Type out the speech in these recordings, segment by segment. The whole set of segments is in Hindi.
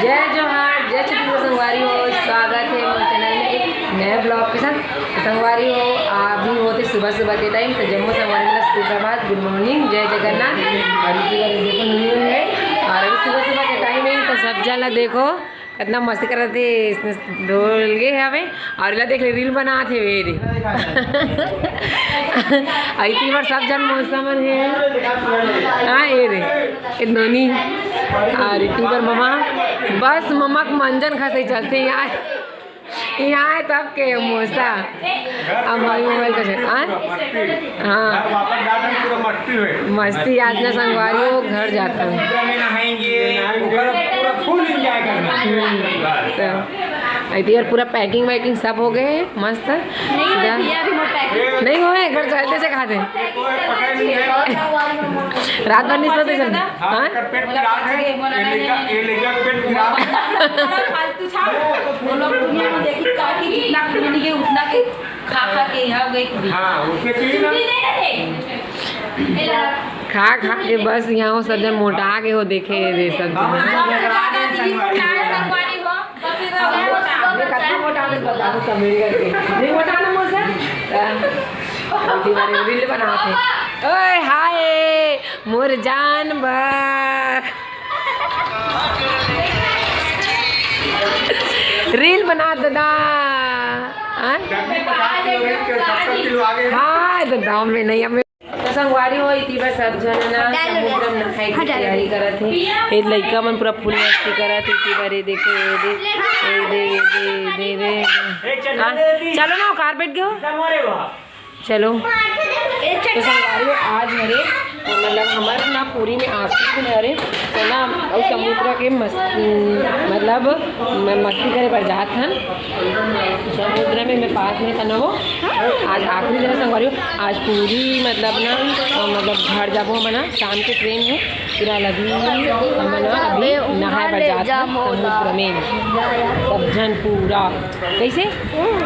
जय जोहार, जय छत्तीसगढ़ संगवारी हो। स्वागत है मेरे चैनल में एक नए ब्लॉग के साथ। संगवारी हो अभी होते सुबह सुबह के टाइम तो जम्मू संगवारी में सुप्रभात, गुड मॉर्निंग, जय जगन्नाथ। और देखो न्यू है और अभी सुबह सुबह के टाइम है तो सब जला देखो कितना मस्ती कर रहे थे, ढोल गए है हमें और इला देख ले रील बना थे वेरी इतनी बार सब जन मौसम है। हाँ ये रे नोनी और इतनी बार ममा बस ममा को मंजन खसे चलते यहाँ है तब के मौसा हमारी मोबाइल का हाँ मस्ती आज ना संगवारी हो घर जाता हूँ यार पूरा पैकिंग वैकिंग सब हो गए मस्त। नहीं हुए घर चलते से खाते रात भर नहीं सोते चलते। खा खा के बस यहाँ सब जन मोटा के हो देखे ये सब रील बनाते ओए हाय मोर जानवर रील बना दादा। हाँ दादा में नहीं हमें संगवारी हो इतनी बार सब जन ना समुद्र में नहाए की तैयारी करत है। ये लड़का मन पूरा फुल मस्ती करत है। इतनी बार ये देखो दे चलो ना कारपेट के हो चलो। तो संगवारी हो आज मेरे मतलब हमारे ना पूरी में आखिरी में अरे तो ना और समुद्र के मतलब मस्ती करे पर जात हन समुद्र में मैं पास में करना हो। आज आखिरी दिन संगवारी हो आज पूरी मतलब ना मतलब घर जाबो मना शाम के ट्रेन है पूरा लगी मना अभी नहाए पर जात समुद्र में सब जन पूरा कैसे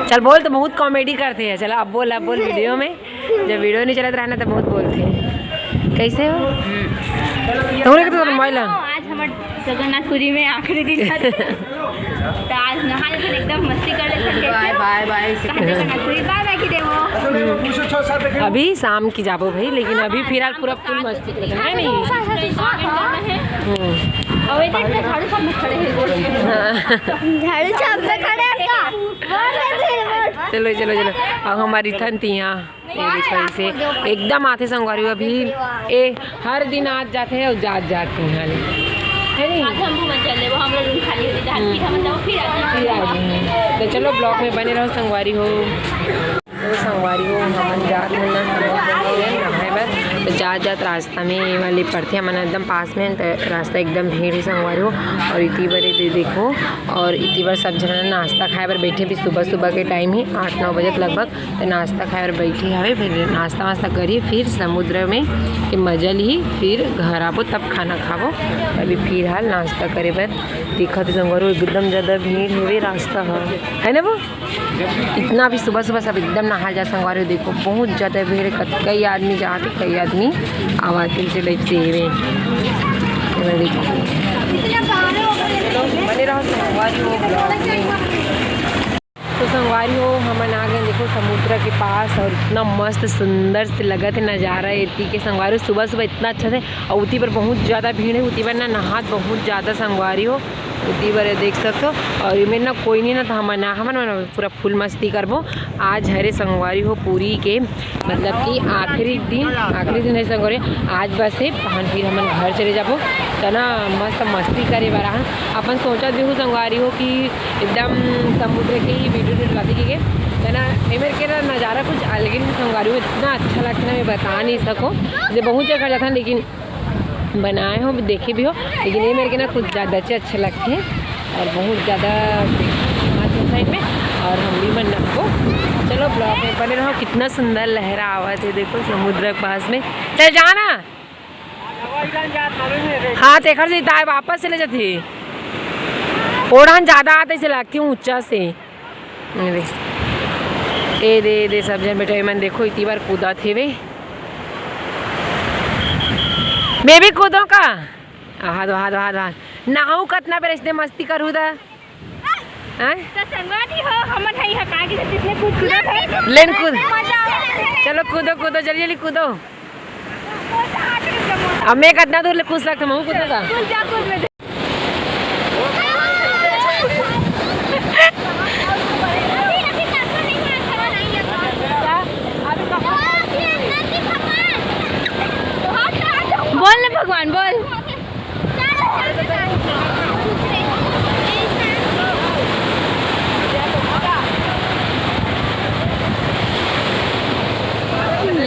चल बोल तो बहुत कॉमेडी करते हैं। चलो अब बोल वीडियो में जब वीडियो नहीं चलता रहना तो बहुत बोलते हैं कैसे हो तो मोबाइल आज हमारे जगन्नाथपुरी में आखिरी दिन तो आज नहा लेते एकदम मस्ती कर लेते bye bye bye Jagannath Puri bye bye की देवो अभी शाम की जाबो भाई लेकिन अभी फिलहाल पूरा फुल मस्ती कर रहे हैं नहीं और इतने झाड़ू सब में खड़े हैं झाड़ू सब में खड़े हैं चलो चलो चलो अब हमारी थन थी यहाँ से एकदम आते संगवारी अभी ए हर दिन आज जाते हैं और जाते हैं है नहीं आज हम घूमने चले वो हम लोग रूम खाली होती है फिर आ जाएंगे। तो चलो ब्लॉग में बने रहो संगवारी हो संगवारी हो हम जात में बस तो जात रास्ता में वाली पड़ते हैं मैंने एकदम पास में तो रास्ता एकदम भीड़ ही संगवारी हो। और इतनी बार देखो और इतनी बार सब जना नाश्ता खाए पर बैठे भी सुबह के टाइम ही 8-9 बजे लगभग तो नाश्ता खाए पर बैठे हवे फिर नाश्ता वास्ता करिए फिर समुद्र में के मजा ली फिर घर आबो तब खाना खाबो। अभी फिलहाल नाश्ता करे पर देखा तो संगवारी एकदम ज़्यादा भीड़ है रास्ता है ना वो इतना भी सुबह सब एकदम नहा जा संगवारी देखो बहुत ज़्यादा भीड़ कई आदमी जाते कई आदमी आवाज़ से लाइफ से देखो बने रहो संगवारी हो। तो संगवारी हो हम आ गए देखो समुद्र के पास और इतना मस्त सुंदर से लगा थे नज़ारा इतनी के संगवारी सुबह इतना अच्छा थे और उती पर बहुत ज़्यादा भीड़ है उती पर ना नहात बहुत ज़्यादा संगवारी हो उती बार देख सकते हो। और इमें ना कोई नहीं ना तो हम पूरा फुल मस्ती करबो। आज हरे संगवारी हो पूरी के मतलब कि आखिरी दिन है संगवारी आज बस है फिर हम घर चले जाबो तो ना मस्त मस्ती करे बारा अपन सोचा भी हूँ संगवारी हो कि एकदम समुद्र के ही वीडियो डालती की गए तो ना मेरे के ना नज़ारा कुछ अलग ही संगवारी हो इतना अच्छा लगता है मैं बता नहीं सको जैसे बहुत जगह जाता लेकिन बनाए हो देखे भी हो लेकिन ये मेरे के ना कुछ ज़्यादा अच्छे लगते हैं और बहुत ज़्यादा साइड में और हम भी मन रखो। चलो ब्लॉग में बने रहो कितना सुंदर लहरा आवाज़ है देखो समुद्र के पास में चल जाना हाँ तेखर से ताए वापस चले जाती ओढ़ान ज़्यादा आते से लगती हूँ ऊँचा से दे सब जन बेटा मन देखो इतनी बार कूदा थे वे मैं भी कूदों का हाथ नहाऊ कतना बेर इसने मस्ती करू दा हैं तो संगवारी हो हमन है हका के जितने कूद है लेन कूद चलो कूदो कूदो जल्दी जल्दी कूदो अब मैं कितना दूर कूद सकता हूँ कूदेगा कूद जा कूद में बोल ना भगवान बोल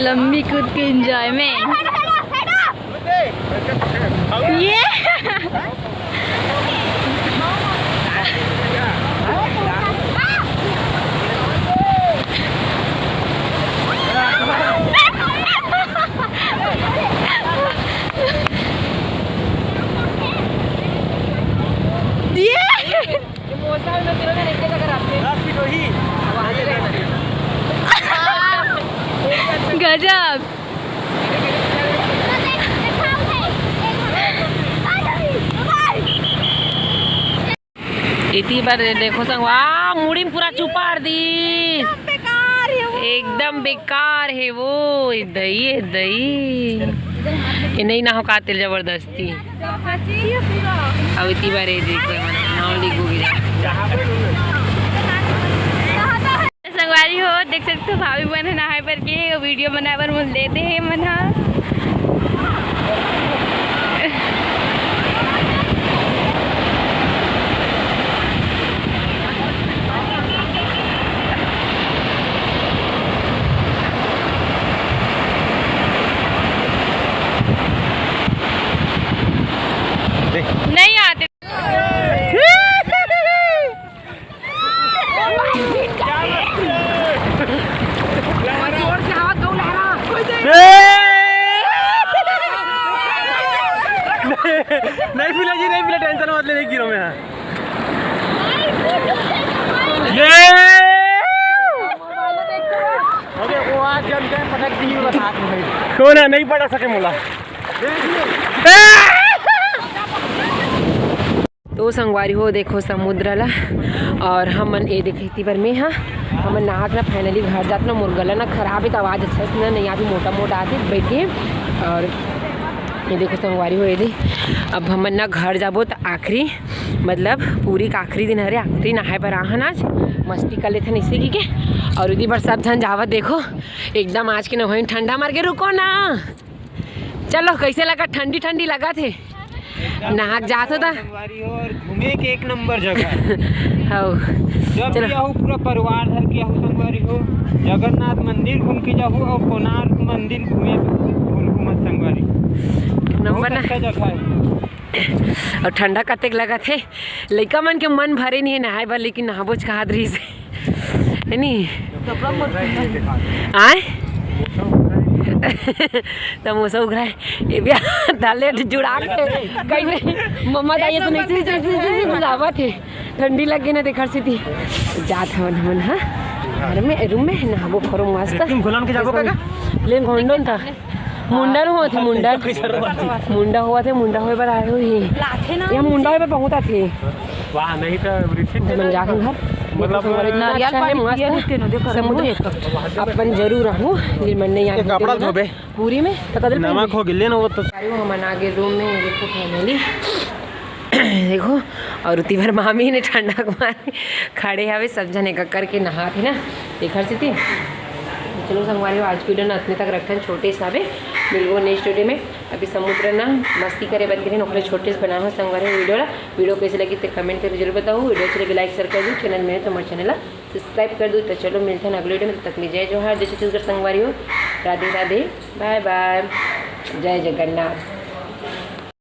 लंबी कूद के एंजॉयमेंट ये गजब इतनी बार देखो संग वाह मुड़ी में पूरा चुपाड़ दी एकदम बेकार है वो दही दही ये नहीं ना हो कातिल जबरदस्ती अब इतनी बार नाम लिखोगी संगवारी हो देख सकते हो भाभी मन नहाए पर के वीडियो बनाए पर मुझे लेते हैं मन नहीं आते नहीं पिला जी नहीं पिला टेंशन मत ले नहीं गिरो मैं अबे वो आज जब टाइम पटक दी बता कौन है नहीं पटक सके मोला तो संगवारी हो देखो समुद्र ला और हमन ए देखती पर में हाँ हमन नहात ना फाइनली घर जात ना मोर गला ना खराब है तो आवाज़ अच्छा से नहीं आती मोटा मोटा आती बैठे और ये देखो संगवारी हो ये अब हमन ना घर जाबो तो आखिरी मतलब पूरी का आखिरी दिन हरे आखिरी नहाए पर आहन आज मस्ती कर लेते इसी की के और उदी पर सब जन जावत देखो एकदम आज के न हो ठंडा मार के रुको ना चलो कैसे लगा ठंडी ठंडी लगा थे नहाक जात होता घूमे के एक नंबर जगह हाँ जब चलो पूरा परिवार धर के संगवारी हो जगन्नाथ मंदिर घूम के जाओ और कोणार्क मंदिर घूमे घूमत संगवारी नंबर ना जगह है और ठंडा कतेक लगा थे लड़का मन के मन भरे नहीं है नहाए बर लेकिन नहाबोच कहा रही से है नी आए तमोसा उघरा है ये भी डाले जुड़ा के कैसे मम्मा जाइए तो नहीं बुलावा थे ठंडी लग गई ना देखर से थी जात हवन हमन हाँ घर में रूम में नहाबो फरो मस्त घुलन के जाबो का लेन घोंडन था मुंडन हुआ थे मुंडा हुआ थे मुंडा हुए पर आए हुए यहाँ मुंडा हुए पर पहुँचा थे वाह नहीं तो मन जाके घर मतलब समुद्र अपन जरूर रहूँ मन नहीं आए कपड़ा धोबे पूरी में नमक हो गिले ना वो तो हमन आगे रूम में देखो फैमिली देखो और उती भर मामी ने ठंडा कुमार खड़े हवे सब जने करके नहा थे ना देखर से थी चलो संगवारी आज की वीडियो ना इतने तक रखन छोटे हिसाबे मिलगो नेक्स्ट वीडियो में अभी समुद्र ना मस्ती करे बंद करें नौकरी छोटे से बना हो संगवारी वीडियो कैसे लगी तो कमेंट करके जरूर बताओ वीडियो अच्छी लगी लाइक शेयर कर दो चैनल में तो हमारे चैनल सब्सक्राइब कर दो तो चलो मिलते हैं अगले वीडियो में तब तक लीजिए जो है जय छत्तीसगढ़ संगवारी हो राधे राधे बाय बाय जय जगन्नाथ।